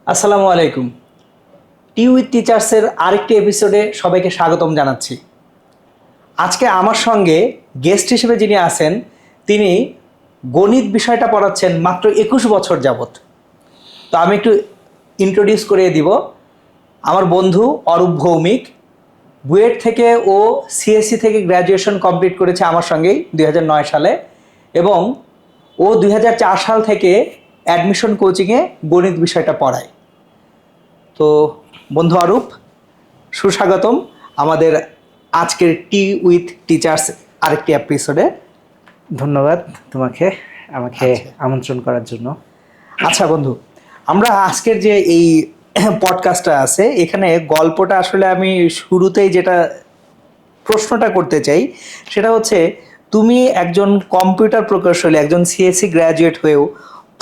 আসসালামু আলাইকুম। টি উইথ টিচার্সের আরেকটি এপিসোডে সবাইকে স্বাগতম জানাচ্ছি। আজকে আমার সঙ্গে গেস্ট হিসেবে যিনি আছেন তিনি গণিত বিষয়টা পড়াচ্ছেন মাত্র 21 বছর যাবত। তো আমি একটু ইন্ট্রোডিউস করিয়ে দিব। আমার বন্ধু অরূপ ভৌমিক বুয়েট থেকে ও সিএসসি থেকে গ্র্যাজুয়েশন কমপ্লিট করেছে আমার সঙ্গেই 2009 সালে, এবং ও 2004 সাল থেকে অ্যাডমিশন কোচিংয়ে গণিত বিষয়টা পড়ায়। তো বন্ধু অরূপ, সুস্বাগতম আমাদের আজকের টি উইথ টিচার্স আরেকটি এপিসোডে। ধন্যবাদ তোমাকে আমাকে আচ্ছা আমন্ত্রণ করার জন্য। আচ্ছা বন্ধু, আমরা আজকের যে এই পডকাস্টটা আছে এখানে গল্পটা আসলে আমি শুরুতেই যেটা প্রশ্নটা করতে চাই সেটা হচ্ছে, তুমি একজন কম্পিউটার প্রকৌশলী, একজন সিএসসি গ্র্যাজুয়েট হয়েও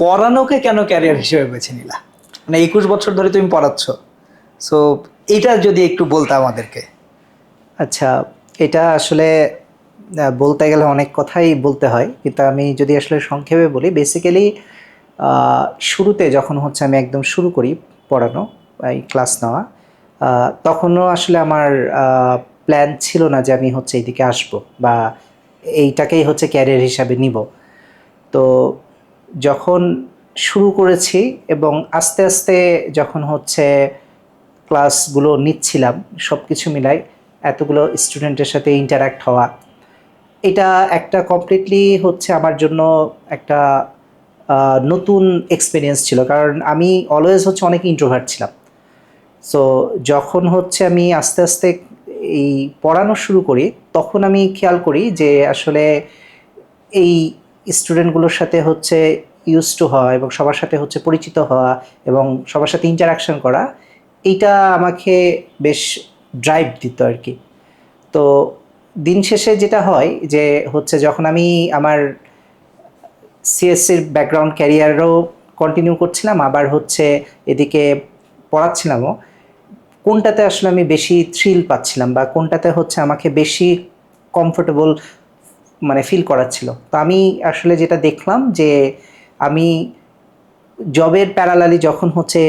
পড়ানোকে কেন ক্যারিয়ার হিসেবে বেছে নিলা? মানে 21 বছর ধরে তুমি পড়াচ্ছ, সো এটা যদি একটু বলতে আমাদেরকে। আচ্ছা, এটা আসলে বলতে গেলে অনেক কথাই বলতে হয়, কিন্তু আমি যদি আসলে সংক্ষেপে বলি, বেসিক্যালি শুরুতে যখন হচ্ছে আমি একদম শুরু করি পড়ানো, এই ক্লাস নেওয়া, তখনও আসলে আমার প্ল্যান ছিল না যে আমি হচ্ছে এইদিকে আসবো বা এইটাকেই হচ্ছে ক্যারিয়ার হিসাবে নিব। তো যখন শুরু করেছি এবং আস্তে আস্তে যখন হচ্ছে ক্লাসগুলো নিচ্ছিলাম, সব কিছু মিলাই এতগুলো স্টুডেন্টের সাথে ইন্টারাক্ট হওয়া, এটা একটা কমপ্লিটলি হচ্ছে আমার জন্য একটা নতুন এক্সপিরিয়েন্স ছিল। কারণ আমি অলওয়েজ হচ্ছে অনেক ইন্ট্রোভার্ট ছিলাম। সো যখন হচ্ছে আমি আস্তে আস্তে এই পড়ানো শুরু করি, তখন আমি খেয়াল করি যে আসলে এই স্টুডেন্টগুলোর সাথে হচ্ছে ইউজ টু হওয়া এবং সবার সাথে হচ্ছে পরিচিত হওয়া এবং সবার সাথে ইন্টারাকশন করা, এইটা আমাকে বেশ ড্রাইভ দিত আর কি। তো দিন শেষে যেটা হয় যে হচ্ছে যখন আমি আমার সিএসসির ব্যাকগ্রাউন্ড ক্যারিয়ারও কন্টিনিউ করছিলাম, আবার হচ্ছে এদিকে পড়াচ্ছিলামও, কোনটাতে আসলে আমি বেশি থ্রিল পাচ্ছিলাম বা কোনটাতে হচ্ছে আমাকে বেশি কমফোর্টেবল মানে ফিল করাচ্ছিল। তো আমি আসলে যেটা দেখলাম যে আমি জবের প্যারালালি যখন হচ্ছে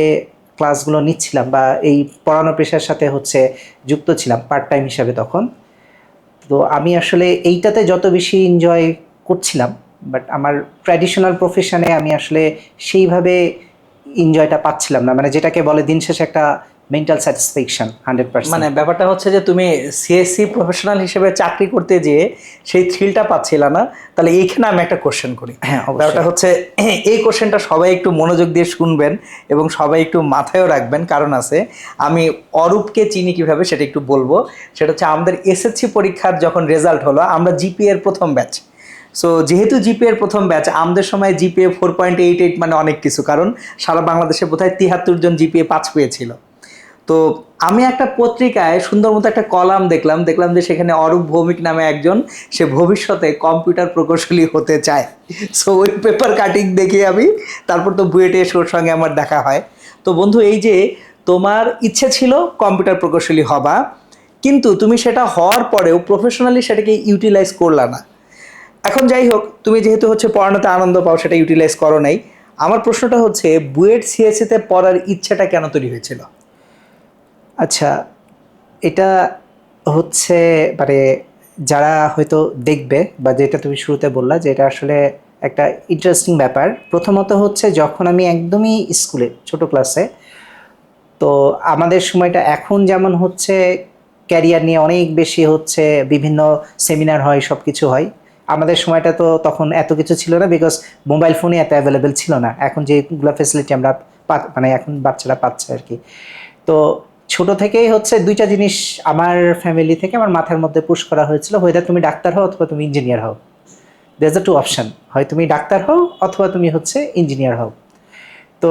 ক্লাসগুলো নিচ্ছিলাম বা এই পড়ানো পেশার সাথে হচ্ছে যুক্ত ছিলাম পার্ট টাইম হিসাবে তখন, তো আমি আসলে এইটাতে যত বেশি এনজয় করছিলাম, বাট আমার ট্র্যাডিশনাল প্রফেশনে আমি আসলে সেইভাবে এনজয়টা পাচ্ছিলাম না, মানে যেটাকে বলে দিন শেষে একটা মেন্টাল স্যাটিসফ্যাকশন 100%। মানে ব্যাপারটা হচ্ছে যে তুমি সিএসসি প্রফেশনাল হিসেবে চাকরি করতে যেয়ে সেই থ্রিলটা পাচ্ছিল না। তাহলে এইখানে আমি একটা কোশ্চেন করি। হ্যাঁ, অবশ্যই। ব্যাপারটা হচ্ছে, এই কোশ্চেনটা সবাই একটু মনোযোগ দিয়ে শুনবেন এবং সবাই একটু মাথায়ও রাখবেন, কারণ আছে আমি অরূপকে চিনি কিভাবে সেটা একটু বলবো। সেটা হচ্ছে, আমাদের এসএসসি পরীক্ষার যখন রেজাল্ট হলো, আমরা জিপিএ এর প্রথম ব্যাচ। সো যেহেতু জিপিএ এর প্রথম ব্যাচ, আমাদের সময় জিপিএ 4.88 মানে অনেক কিছু, কারণ সারা বাংলাদেশে বোধহয় 73 জন জিপিএ 5 পেয়েছিল। তো আমি একটা পত্রিকায় সুন্দর মতো একটা কলাম দেখলাম যে সেখানে অরূপ ভৌমিক নামে একজন, সে ভবিষ্যতে কম্পিউটার প্রকৌশলী হতে চায়। সো ওই পেপার কাটিং দেখে আমি, তারপর তো বুয়েটে এসে ওর সঙ্গে আমার দেখা হয়। তো বন্ধু, এই যে তোমার ইচ্ছে ছিল কম্পিউটার প্রকৌশলী হবা, কিন্তু তুমি সেটা হওয়ার পরেও প্রফেশনালি সেটাকে ইউটিলাইজ করলা না। এখন যাই হোক, তুমি যেহেতু হচ্ছে পড়ানোতে আনন্দ পাও, সেটা ইউটিলাইজ করো নাই। আমার প্রশ্নটা হচ্ছে, বুয়েট সিএসসিতে পড়ার ইচ্ছাটা কেন তৈরি হয়েছিল? আচ্ছা, এটা হচ্ছে মানে যারা হয়তো দেখবে বা যেটা তুমি শুরুতে বললা যে এটা আসলে একটা ইন্টারেস্টিং ব্যাপার। প্রথমত হচ্ছে যখন আমি একদমই স্কুলে ছোট ক্লাসে, তো আমাদের সময়টা এখন যেমন হচ্ছে ক্যারিয়ার নিয়ে অনেক বেশি হচ্ছে বিভিন্ন সেমিনার হয়, সব কিছু হয়, আমাদের সময়টা তো তখন এত কিছু ছিল না, বিকজ মোবাইল ফোনে এত অ্যাভেলেবেল ছিল না এখন যেগুলো ফেসিলিটি আমরা মানে এখন বাচ্চারা পাচ্ছে আর কি। তো ছোট থেকেই হচ্ছে দুইটা জিনিস আমার ফ্যামিলি থেকে আমার মাথার মধ্যে পুশ করা হয়েছিল, হোয়েদার তুমি ডাক্তার হও অথবা তুমি ইঞ্জিনিয়ার হও। দেয়ার দ্য টু অপশন, হয় তুমি ডাক্তার হও অথবা তুমি হচ্ছে ইঞ্জিনিয়ার হও। তো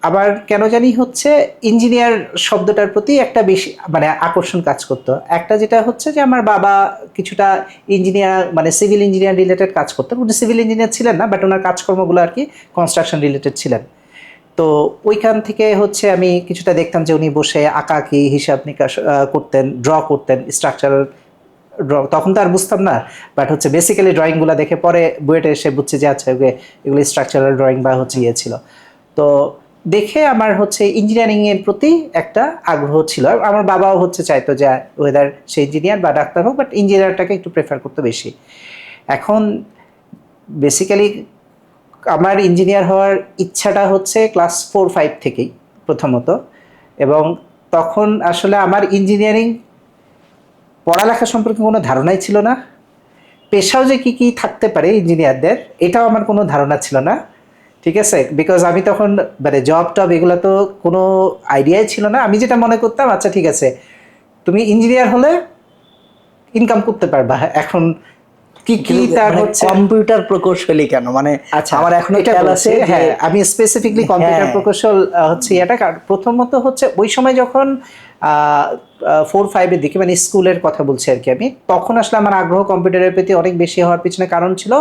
আবার কেন জানি হচ্ছে ইঞ্জিনিয়ার শব্দটার প্রতি একটা বেশি মানে আকর্ষণ কাজ করতো। একটা যেটা হচ্ছে যে আমার বাবা কিছুটা ইঞ্জিনিয়ার মানে সিভিল ইঞ্জিনিয়ার রিলেটেড কাজ করতেন, উনি সিভিল ইঞ্জিনিয়ার ছিলেন না, বাট ওনার কাজকর্মগুলো আর কি কনস্ট্রাকশন রিলেটেড ছিলেন। তো ওইখান থেকে হচ্ছে আমি কিছুটা দেখতাম যে উনি বসে আঁকাআঁকি হিসাব নিকাশ করতেন, ড্র করতেন, স্ট্রাকচারাল ড্র, তখন তো আর বুঝতাম না, বাট হচ্ছে বেসিক্যালি ড্রয়িংগুলো দেখে পরে বুয়েটে এসে বুঝছে যে আচ্ছা এগুলো স্ট্রাকচারাল ড্রয়িং বা হচ্ছে ইয়ে ছিল। তো দেখে আমার হচ্ছে ইঞ্জিনিয়ারিং এর প্রতি একটা আগ্রহ ছিল। আর আমার বাবাও হচ্ছে চাইতো যে ওয়েদার সে ইঞ্জিনিয়ার বা ডাক্তার হোক, বাট ইঞ্জিনিয়ারটাকে একটু প্রেফার করতো বেশি। এখন বেসিক্যালি আমার ইঞ্জিনিয়ার হওয়ার ইচ্ছাটা হচ্ছে ক্লাস 4-5 থেকেই প্রথমত। এবং তখন আসলে আমার ইঞ্জিনিয়ারিং পড়ালেখা সম্পর্কে কোনো ধারণাই ছিল না। পেশাও যে কী কী থাকতে পারে ইঞ্জিনিয়ারদের, এটাও আমার কোনো ধারণা ছিল না। ঠিক আছে, বিকজ আমি তখন মানে জব টব এগুলো তো কোনো আইডিয়াই ছিল না। আমি যেটা মনে করতাম, আচ্ছা ঠিক আছে তুমি ইঞ্জিনিয়ার হলে ইনকাম করতে পারবা। এখন কি কি তার হচ্ছে কম্পিউটার প্রকৌশলী কেন, মানে আচ্ছা আমার এখনো এটা খেয়াল বলছি, আছে যে হ্যাঁ আমি স্পেসিফিকলি কম্পিউটার হ্যাঁ। প্রকৌশল হচ্ছে এটা প্রথমত হচ্ছে ওই সময় যখন 4-5-এর দিকে মানে স্কুলের কথা বলছি আর কি আমি, তখন আসলে আমার আগ্রহ কম্পিউটারের প্রতি অনেক বেশি হওয়ার পিছনে কারণ ছিল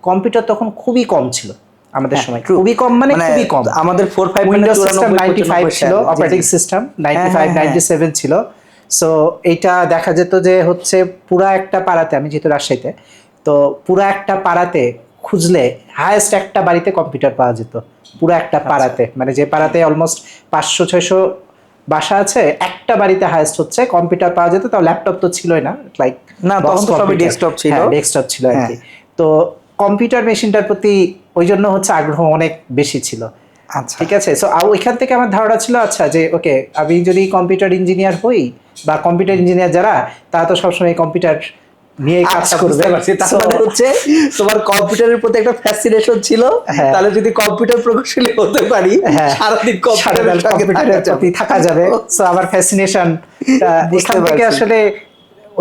কম্পিউটার তখন খুবই কম ছিল আমাদের হ্যাঁ, সময়, true. খুবই কম মানে মানে খুবই কম। আমাদের 4-5 মানে উইন্ডোজ সিস্টেম 94-95 95 ছিল, সাল, জি, অপারেটিং জি। সিস্টেম হ্যাঁ, 95 হ্যাঁ। 97 ছিল। সো এইটা দেখা যেত যে হচ্ছে পুরা একটা পাড়াতে, আমি যেহেতু রাজশাহীতে, তো পুরা একটা পাড়াতে খুঁজলে হায়েস্ট একটা বাড়িতে কম্পিউটার পাওয়া যেত। পুরা একটা পাড়াতে, মানে যে পাড়াতে অলমোস্ট 500-600 বাসা আছে, একটা বাড়িতে হায়েস্ট হচ্ছে কম্পিউটার পাওয়া যেত। তাও ল্যাপটপ তো ছিলই না, লাইক না, তখন তো সবই ডেস্কটপ ছিল। ডেস্কটপ ছিল আর কি। হ্যাঁ। তো কম্পিউটার মেশিনটার প্রতি ওই জন্য হচ্ছে আগ্রহ অনেক বেশি ছিল। আচ্ছা, ঠিক আছে, সো ওইখান থেকে আমার ধারণা ছিল আচ্ছা যে ওকে আমি যদি কম্পিউটার ইঞ্জিনিয়ার হই, বা কম্পিউটার ইঞ্জিনিয়ার যারা, তারা তো সবসময় কম্পিউটার নিয়ে কাজ আচ্ছা, করবে। বুঝতে পারছি। তার So, মানে হচ্ছে তোমার কম্পিউটারের প্রতি একটা ফ্যাসিনেশন ছিল, হ্যাঁ। তাহলে যদি কম্পিউটার প্রকৌশলী হতে পারি হ্যাঁ, সারাদিন সারাদিন কম্পিউটারের প্রতি থাকা যাবে। সো আমার ফ্যাসিনেশন বুঝতে এখান থেকে পারছি। আসলে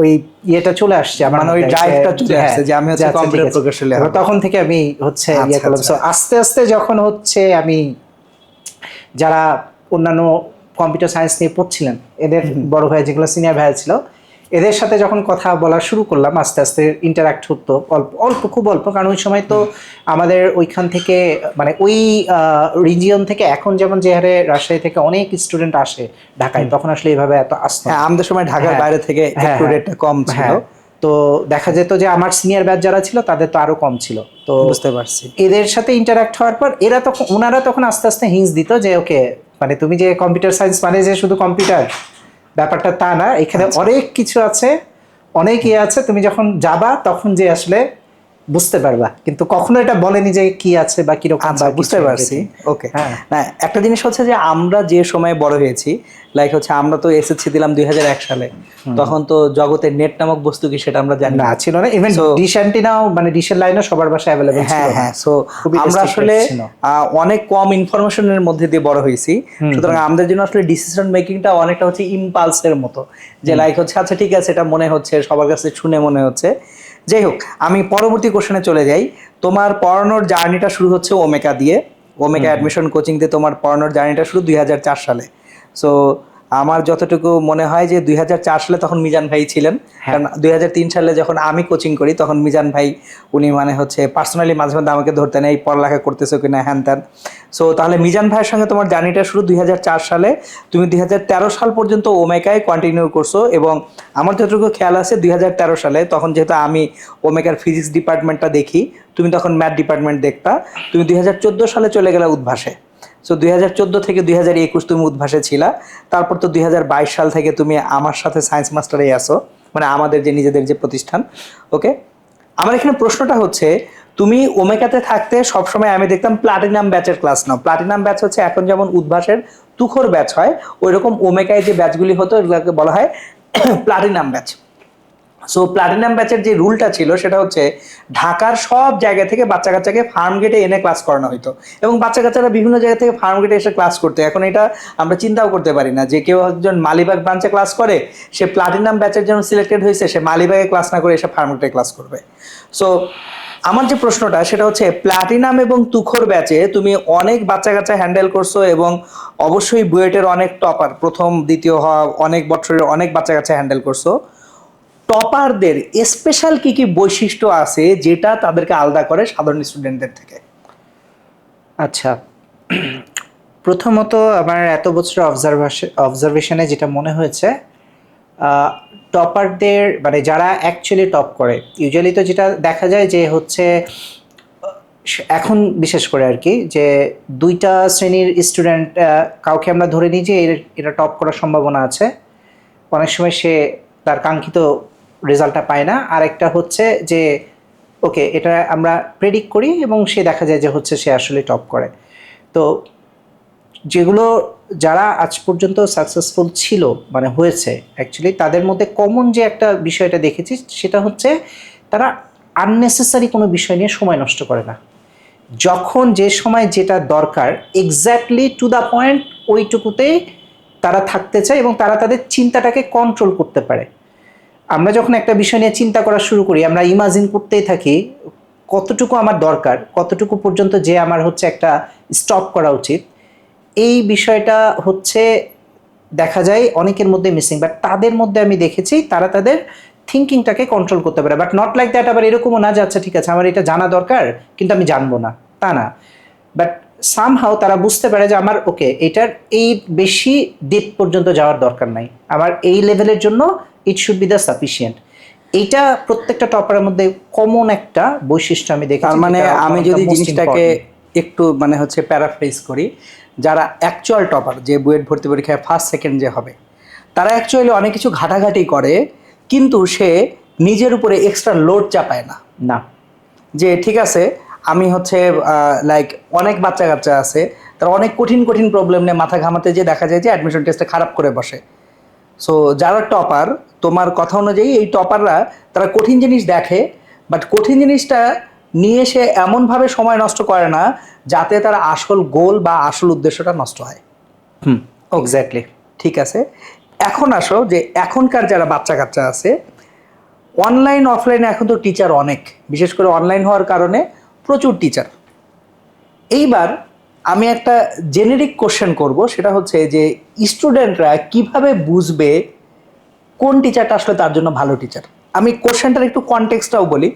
ওই ইয়েটা চলে আসছে আমার মানে ওই মধ্যে, ড্রাইভটা চলে হ্যাঁ, আসছে যে আমি হচ্ছে আচ্ছা, ঠিক কম্পিউটার আছে। প্রকৌশলী এবার হব। তখন থেকে আমি হচ্ছে ইয়ে আচ্ছা, করলাম। আচ্ছা। সো আস্তে আস্তে যখন হচ্ছে আমি যারা অন্যান্য কম্পিউটার সায়েন্স নিয়ে পড়ছিলেন, এদের বড় ভাই যেগুলো সিনিয়র ভাই ছিল, এদের সাথে যখন কথা বলা শুরু করলাম, আস্তে আস্তে ইন্টারাক্ট হতো অল্প অল্প, খুব অল্প। কারণ ওই সময় তো আমাদের ওইখান থেকে মানে ওই রিজিয়ন থেকে এখন যেমন যে হারে রাজশাহী থেকে অনেক স্টুডেন্ট আসে ঢাকায়, তখন আসলে এইভাবে এত আসতো না। হ্যাঁ, আমাদের সময় ঢাকার হ্যাঁ, বাইরে থেকে হ্যাঁ, একটু হ্যাঁ, রেটটা কম ছিল। হ্যাঁ। তো দেখা যেত যে আমার সিনিয়র ব্যাচ যারা ছিল তাদের তো আরো কম ছিল। তো বুঝতে পারছি। এদের সাথে ইন্টারাক্ট হওয়ার পর ওনারা তখন আস্তে আস্তে হিন্টস দিত যে ওকে মানে তুমি যে কম্পিউটার সায়েন্স মানে যে শুধু কম্পিউটার, ব্যাপারটা তা না, এখানে আচ্ছা। অনেক কিছু আছে, অনেক ইয়ে আছে, তুমি যখন যাবা তখন যে আসলে বুঝতে পারবা। কিন্তু কখনো এটা বলেনি যে কি আছে বা কিরকম। আচ্ছা, বা বুঝতে কিছু পারছি। everything। ওকে। হ্যাঁ, না, একটা জিনিস হচ্ছে যে আমরা যে সময়ে বড় হয়েছি, লাইক হচ্ছে আমরা তো এসএসসি দিলাম 2001 সালে। তখন তো জগতে নেট নামক বস্তু কি সেটা আমরা জানি না না। ছিল না। ইভেন So, ডিশ অ্যান্টিনাও মানে ডিশের লাইনও সবার বাসায় অ্যাভেলেবল ছিল হ্যাঁ, না। হ্যাঁ। সো খুবই আমরা restricted আসলে ছিল। অনেক কম ইনফরমেশনের মধ্যে দিয়ে বড় হয়েছি। সুতরাং আমাদের জন্য আসলে ডিসিশন মেকিংটা অনেকটা হচ্ছে ইম্পালসের মতো, যে লাইক হচ্ছে আচ্ছা ঠিক আছে এটা মনে হচ্ছে, সবার কাছে শুনে মনে হচ্ছে। যাই হোক, আমি পরবর্তী কোশ্চেনে চলে যাই। তোমার পড়ানোর জার্নিটা শুরু হচ্ছে ওমেকা দিয়ে। ওমেকা অ্যাডমিশন কোচিং দিয়ে তোমার পড়ানোর জার্নিটা শুরু 2004 সালে। সো আমার যতটুকু মনে হয় যে 2004 সালে তখন মিজান ভাই ছিলেন। কারণ 2003 সালে যখন আমি কোচিং করি তখন মিজান ভাই উনি মানে হচ্ছে পার্সোনালি মাঝে মধ্যে আমাকে ধরতেন, এই পড়ালেখা করতেছো কিনা হ্যান ত্যান। সো তাহলে মিজান ভাইয়ের সঙ্গে তোমার জার্নিটা শুরু 2004 সালে। তুমি 2013 সাল পর্যন্ত ওমেকায় কন্টিনিউ করছো, এবং আমার যতটুকু খেয়াল আছে 2013 সালে, তখন যেহেতু আমি ওমেকার ফিজিক্স ডিপার্টমেন্টটা দেখি, তুমি তখন ম্যাথ ডিপার্টমেন্ট দেখতা। তুমি 2014 সালে চলে গেলে উদ্ভাসে। সো 2014 থেকে 2021 তুমি উদ্ভাসে ছিলা। তারপর তো 2022 সাল থেকে তুমি আমার সাথে সায়েন্স মাস্টারে আসো, মানে আমাদের যে নিজেদের যে প্রতিষ্ঠান। ওকে, আমার এখানে প্রশ্নটা হচ্ছে, তুমি ওমেকাতে থাকতে সবসময় আমি দেখতাম প্লাটিনাম ব্যাচের ক্লাস নাও। প্লাটিনাম ব্যাচ হচ্ছে এখন যেমন উদ্ভাসের তুখর ব্যাচ হয়, ওই রকম ওমেকায় যে ব্যাচগুলি হতো এগুলোকে বলা হয় প্লাটিনাম ব্যাচ। সো প্লাটিনাম ব্যাচের যে রুলটা ছিল সেটা হচ্ছে ঢাকার সব জায়গা থেকে বাচ্চা কাচ্চাকে ফার্ম গেটে এনে ক্লাস করানো হতো, এবং বাচ্চা কাচ্চারা বিভিন্ন জায়গা থেকে ফার্ম গেটে এসে ক্লাস করতে। এখন এটা আমরা চিন্তাও করতে পারি না যে কেউ একজন মালিবাগ ব্রাঞ্চে ক্লাস করে, সে প্লাটিনাম ব্যাচের জন্য সিলেক্টেড হয়েছে, সে মালিবাগে ক্লাস না করে এসে ফার্ম গেটে ক্লাস করবে। সো আমার যে প্রশ্নটা সেটা হচ্ছে, প্লাটিনাম এবং তুখর ব্যাচে তুমি অনেক বাচ্চা কাচ্চা হ্যান্ডেল করছো, এবং অবশ্যই বুয়েটের অনেক টপার, প্রথম দ্বিতীয় হওয়া অনেক বছরের অনেক বাচ্চা কাচ্চা হ্যান্ডেল করছো। টপারদের স্পেশাল কি কি বৈশিষ্ট্য আছে যেটা তাদেরকে আলাদা করে সাধারণ স্টুডেন্টদের থেকে? আচ্ছা, প্রথমত আমার এত বছর অবজারভেশনে যেটা মনে হয়েছে, টপারদের মানে যারা অ্যাকচুয়ালি টপ করে, ইউজুয়ালি তো যেটা দেখা যায় যে হচ্ছে এখন বিশেষ করে আর কি, যে দুইটা শ্রেণীর স্টুডেন্ট, কাউকে আমরা ধরে নিই যে এটা টপ করার সম্ভাবনা আছে, অনেক সময় সে তার কাঙ্ক্ষিত রেজাল্টটা পায় না। আর একটা হচ্ছে যে ওকে এটা আমরা প্রেডিক্ট করি এবং সে দেখা যায় যে হচ্ছে সে আসলে টপ করে। তো যেগুলো যারা আজ পর্যন্ত সাকসেসফুল ছিল মানে হয়েছে অ্যাকচুয়ালি, তাদের মধ্যে কমন যে একটা বিষয়টা দেখেছি সেটা হচ্ছে তারা আননেসেসারি কোনো বিষয় নিয়ে সময় নষ্ট করে না। যখন যে সময় যেটা দরকার এক্স্যাক্টলি টু দ্য পয়েন্ট ওইটুকুতেই তারা থাকতে চায় এবং তারা তাদের চিন্তাটাকে কন্ট্রোল করতে পারে। আমরা যখন একটা বিষয় নিয়ে চিন্তা করা শুরু করি, আমরা ইমাজিন করতেই থাকি কতটুকু আমার দরকার, কতটুকু পর্যন্ত যে আমার হচ্ছে একটা স্টপ করা উচিত। এই বিষয়টা হচ্ছে দেখা যায় অনেকের মধ্যে মিসিং, বাট তাদের মধ্যে আমি দেখেছি তারা তাদের থিঙ্কিংটাকে কন্ট্রোল করতে পারে। বাট নট লাইক দ্যাট, আবার এরকমও না যে আচ্ছা ঠিক আছে আমার এটা জানা দরকার কিন্তু আমি জানবো না, তা না। বাট সামহাও তারা বুঝতে পারে যে আমার ওকে এটার এই বেশি ডিপ পর্যন্ত যাওয়ার দরকার নাই, আমার এই লেভেলের জন্য it should be the sufficient. এইটা প্রত্যেকটা টপারের মধ্যে কমন একটা বৈশিষ্ট্য আমি দেখেছি। তার মানে যেটা আমি one of the যদি most জিনিসটাকে important। একটু মানে হচ্ছে প্যারাফ্রেজ করি, যারা অ্যাকচুয়াল টপার, যে বুয়েট ভর্তি পরীক্ষায় ফার্স্ট সেকেন্ড যে হবে, তারা অ্যাকচুয়ালি অনেক কিছু ঘাটাঘাটি করে কিন্তু সে নিজের উপরে এক্সট্রা লোড চাপায় না। না, যে ঠিক আছে আমি হচ্ছে লাইক অনেক বাচ্চা কাচ্চা আছে তারা অনেক কঠিন কঠিন প্রবলেম নিয়ে মাথা ঘামাতে যে দেখা যায় যে অ্যাডমিশন টেস্টে খারাপ করে বসে। সো যারা টপার, তোমার কথা অনুযায়ী এই টপাররা তারা কঠিন জিনিস দেখে, বাট কঠিন জিনিসটা নিয়ে সে এমনভাবে সময় নষ্ট করে না যাতে তার আসল গোল বা আসল উদ্দেশ্যটা নষ্ট হয়। এক্স্যাক্টলি। ঠিক আছে, এখন আসো যে এখনকার যারা বাচ্চা কাচ্চা আছে, অনলাইন অফলাইনে এখন তো টিচার অনেক, বিশেষ করে অনলাইন হওয়ার কারণে প্রচুর টিচার। এইবার আমি একটা জেনেরিক কোশ্চেন করব, সেটা হচ্ছে যে স্টুডেন্টরা কিভাবে বুঝবে কোন টিচারটা আসলে তার জন্য ভালো টিচার। আমি কোশ্চেনটার একটু কনটেক্সটটাও বলি,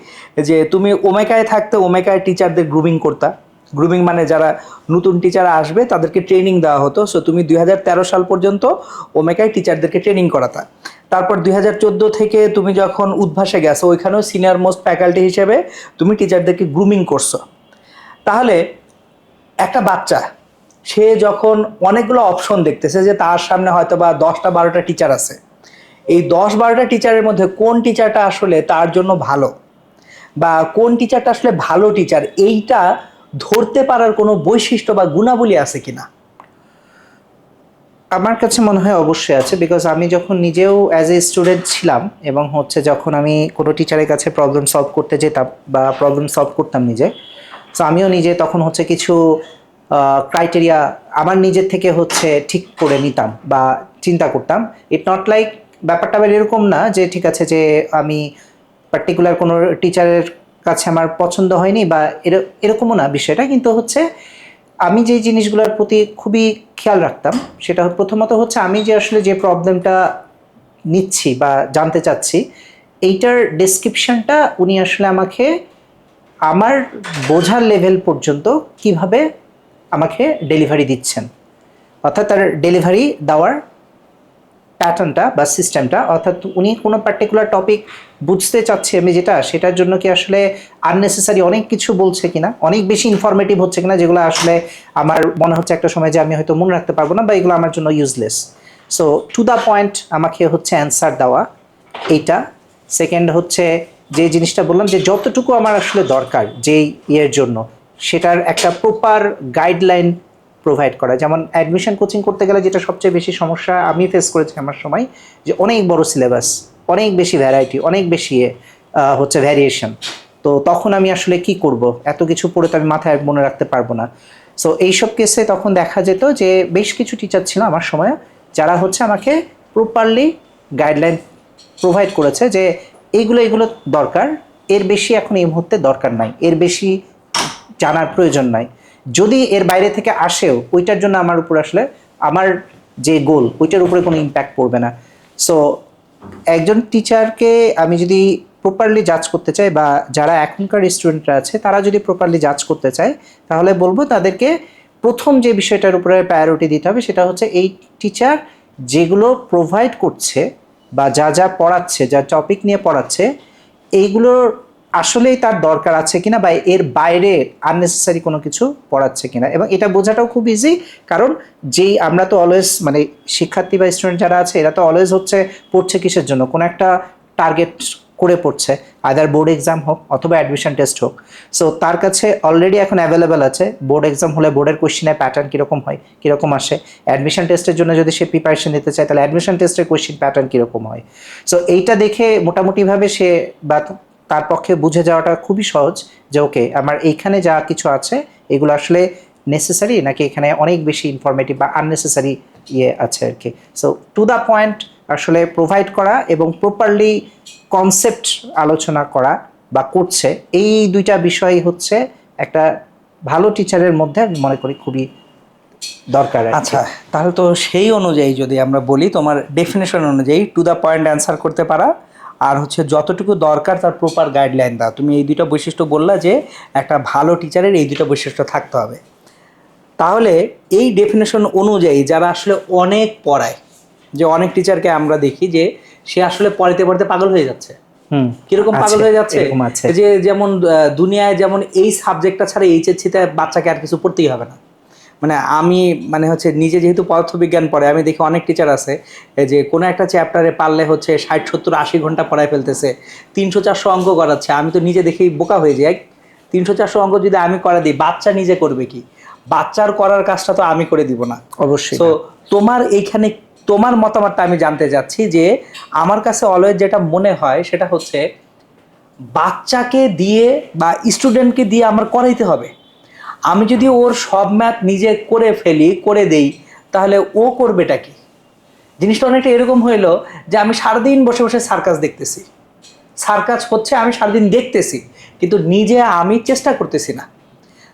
যে তুমি ওমেকায় থাকতে ওমেকায় টিচারদের গ্রুমিং করতা। গ্রুমিং মানে যারা নতুন টিচার আসবে তাদেরকে ট্রেনিং দেওয়া হতো। সো তুমি 2013 সাল পর্যন্ত ওমেকায় টিচারদেরকে ট্রেনিং করাতা। তারপর 2014 থেকে তুমি যখন উদ্ভাসে গেছো, ওইখানেও সিনিয়র মোস্ট ফ্যাকাল্টি হিসেবে তুমি টিচারদেরকে গ্রুমিং করছো। তাহলে একটা বাচ্চা সে যখন অনেকগুলো অপশন দেখতেছে যে তার সামনে হয়তো বা 10টা 12টা টিচার আছে, এই 10-12টা টিচারের মধ্যে কোন টিচারটা আসলে তার জন্য ভালো বা কোন টিচারটা আসলে ভালো টিচার, এইটা ধরতে পারার কোনো বৈশিষ্ট্য বা গুণাবলী আছে কিনা? আমার কাছে মনে হয় অবশ্যই আছে, বিকজ আমি যখন নিজেও অ্যাজ এ স্টুডেন্ট ছিলাম এবং হচ্ছে যখন আমি কোনো টিচারের কাছে প্রবলেম সলভ করতে যেতাম বা প্রবলেম সলভ করতাম নিজে, সো আমিও নিজে তখন হচ্ছে কিছু ক্রাইটেরিয়া আমার নিজের থেকে হচ্ছে ঠিক করে নিতাম বা চিন্তা করতাম। ইট নট লাইক ব্যাপারটা আবার এরকম না যে ঠিক আছে যে আমি পার্টিকুলার কোনো টিচারের কাছে আমার পছন্দ হয়নি বা এরকমও না বিষয়টা, কিন্তু হচ্ছে আমি যে জিনিসগুলোর প্রতি খুবই খেয়াল রাখতাম সেটা প্রথমত হচ্ছে আমি যে আসলে যে প্রবলেমটা নিচ্ছি বা জানতে চাচ্ছি এইটার ডেসক্রিপশনটা উনি আসলে আমাকে আমার বোঝার লেভেল পর্যন্ত কিভাবে আমাকে ডেলিভারি দিচ্ছেন, অর্থাৎ তার ডেলিভারি দেওয়ার প্যাটার্নটা বা সিস্টেমটা, অর্থাৎ উনি কোনো পার্টিকুলার টপিক বুঝতে চাচ্ছে আমি যেটা, সেটার জন্য কি আসলে আননেসেসারি অনেক কিছু বলছে কিনা, অনেক বেশি ইনফরমেটিভ হচ্ছে কিনা যেগুলো আসলে আমার মনে হচ্ছে একটা সময় যে আমি হয়তো মনে রাখতে পারবো না বা এগুলো আমার জন্য useless. So to the point আমাকে হচ্ছে অ্যান্সার দেওয়া, এইটা। সেকেন্ড হচ্ছে যে জিনিসটা বললাম যে যতটুকু আমার আসলে দরকার যেই ইয়ের জন্য সেটার একটা প্রপার গাইডলাইন প্রোভাইড করা। যেমন অ্যাডমিশন কোচিং করতে গেলে যেটা সবচেয়ে বেশি সমস্যা আমি ফেস করেছি আমার সময়, যে অনেক বড় সিলেবাস, অনেক বেশি ভ্যারাইটি, অনেক বেশি হচ্ছে ভ্যারিয়েশন। তো তখন আমি আসলে কি করব, এত কিছু পড়ে তো আমি মাথায় মনে রাখতে পারবো না। সো এইসব কেসে তখন দেখা যেত যে বেশ কিছু টিচার ছিল আমার সময় যারা হচ্ছে আমাকে প্রপারলি গাইডলাইন প্রোভাইড করেছে যে এইগুলো দরকার, এর বেশি এখন এই মুহূর্তে দরকার নাই, এর বেশি জানার প্রয়োজন নাই। যদি এর বাইরে থেকে আসেও ওইটার জন্য আমার উপর আসলে আমার যে গোল ওইটার উপরে কোনো ইম্প্যাক্ট পড়বে না। সো একজন টিচারকে আমি যদি প্রপারলি জাজ করতে চাই বা যারা এখনকার স্টুডেন্টরা আছে তারা যদি প্রপারলি জাজ করতে চায়, তাহলে বলবো তাদেরকে প্রথম যে বিষয়টার উপরে প্রায়োরিটি দিতে হবে সেটা হচ্ছে এই টিচার যেগুলো প্রোভাইড করছে বা যা যা পড়াচ্ছে, যা টপিক নিয়ে পড়াচ্ছে, এইগুলোর আসলেই তার দরকার আছে কিনা বা এর বাইরে আননেসেসারি কোনো কিছু পড়াচ্ছে কিনা, এবং এটা বোঝাটাও খুব ইজি। কারণ যেই আমরা তো অলওয়েজ মানে শিক্ষার্থী বা স্টুডেন্ট যারা আছে এরা তো অলওয়েজ হচ্ছে পড়ছে কিসের জন্য, কোনো একটা টার্গেট করে পড়ছে, আদার বোর্ড এক্সাম হোক অথবা অ্যাডমিশন টেস্ট হোক। সো তার কাছে অলরেডি এখন অ্যাভেলেবেল আছে বোর্ড এক্সাম হলে বোর্ডের কোশ্চেনের প্যাটার্ন কীরকম হয়, কীরকম আসে। অ্যাডমিশন টেস্টের জন্য যদি সে প্রিপারেশন নিতে চায় তাহলে অ্যাডমিশন টেস্টের কোশ্চেন প্যাটার্ন কীরকম হয়। সো এইটা দেখে মোটামুটিভাবে সে বা তার পক্ষে বুঝে যাওয়াটা খুবই সহজ যে ওকে আমার এইখানে যা কিছু আছে এগুলো আসলে নেসেসারি নাকি এখানে অনেক বেশি ইনফরমেটিভ বা আননেসেসারি আছে আর কি। সো টু দ্য পয়েন্ট আসলে প্রোভাইড করা এবং প্রপারলি কনসেপ্ট আলোচনা করা বা করছে, এই দুইটা বিষয় হচ্ছে একটা ভালো টিচারের মধ্যে আমি মনে করি খুবই দরকার। আচ্ছা, তাহলে তো সেই অনুযায়ী যদি আমরা বলি, তোমার ডেফিনেশন অনুযায়ী টু দ্য পয়েন্ট অ্যান্সার করতে পারা আর হচ্ছে যতটুকু দরকার তার প্রপার গাইডলাইন দাও। তুমি এই দুটো বৈশিষ্ট্য বললা যে একটা ভালো টিচারের এই দুটো বৈশিষ্ট্য থাকতে হবে। তাহলে এই ডেফিনেশন অনুযায়ী যারা আসলে অনেক পড়ায়, যে অনেক টিচারকে আমরা দেখি যে সে আসলে পড়াতে পড়াতে পাগল হয়ে যাচ্ছে। কিরকম পাগল হয়ে যাচ্ছে? যে যেমন দুনিয়ায় যেমন এই সাবজেক্টটা ছাড়া এইচএসসিতে বাচ্চাকে আর কিছু পড়তেই হবে না। মানে আমি মানে হচ্ছে নিজে যেহেতু পদার্থবিজ্ঞান পড়ে, আমি দেখি অনেক টিচার আছে যে কোনো একটা চ্যাপ্টারে পারলে হচ্ছে 60-70-80 ঘন্টা পড়ায় ফেলতেছে, 300-400 অঙ্ক করাচ্ছে। আমি তো নিজে দেখেই বোকা হয়ে যাই। 300-400 অঙ্ক যদি আমি করা দিই, বাচ্চা নিজে করবে কি? বাচ্চার করার কাজটা তো আমি করে দিব না অবশ্যই। তো তোমার এইখানে তোমার মতামতটা আমি জানতে চাচ্ছি যে আমার কাছে অলওয়েজ যেটা মনে হয় সেটা হচ্ছে বাচ্চাকে দিয়ে বা স্টুডেন্টকে দিয়ে আমার করাইতে হবে। আমি যদি ওর সব ম্যাথ নিজে করে ফেলি, করে দেই, তাহলে ও করবেটা কি? জিনিসটা অনেকটা এরকম হইলো যে আমি সারাদিন বসে বসে সার্কাস দেখতেছি, সার্কাস হচ্ছে আমি সারাদিন দেখতেছি, কিন্তু নিজে আমি চেষ্টা করতেছি না।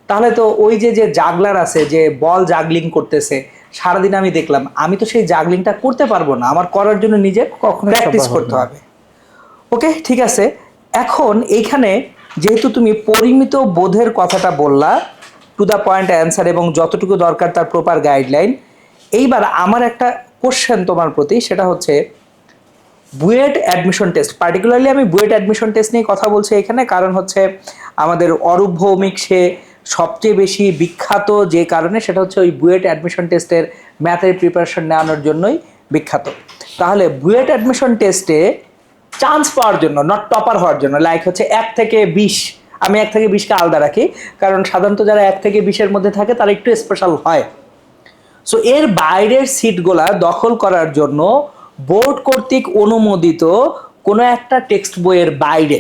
তাহলে তো ওই যে যে জাগলার আছে যে বল জাগলিং করতেছে সারাদিন, আমি দেখলাম, আমি তো সেই জাগলিংটা করতে পারবো না। আমার করার জন্য নিজে কখনো প্র্যাকটিস করতে হবে। ওকে, ঠিক আছে। এখন এইখানে যেহেতু তুমি পরিমিত বোধের কথাটা বললা, টু দ্য পয়েন্ট অ্যান্সার এবং যতটুকু দরকার তার প্রপার গাইডলাইন, এইবার আমার একটা কোশ্চেন তোমার প্রতি, সেটা হচ্ছে বুয়েট অ্যাডমিশন টেস্ট। পার্টিকুলারলি আমি বুয়েট অ্যাডমিশন টেস্ট নিয়ে কথা বলছি এখানে, কারণ হচ্ছে আমাদের অরূপ ভৌমিক সে সবচেয়ে বেশি বিখ্যাত যে কারণে, সেটা হচ্ছে ওই বুয়েট অ্যাডমিশন টেস্টের ম্যাথের প্রিপারেশন নেওয়ানোর জন্যই বিখ্যাত। তাহলে বুয়েট অ্যাডমিশন টেস্টে চান্স পাওয়ার জন্য, নট টপার হওয়ার জন্য, লাইক হচ্ছে 1 থেকে 20, আমি 1 থেকে 20কে আলাদা রাখি, কারণ সাধারণত যারা 1 থেকে 20-এর মধ্যে থাকে তারা একটু স্পেশাল হয়। সো এর বাইরের সিটগুলা দখল করার জন্য বোর্ড কর্তৃক অনুমোদিত কোনো একটা টেক্সট বইয়ের বাইরে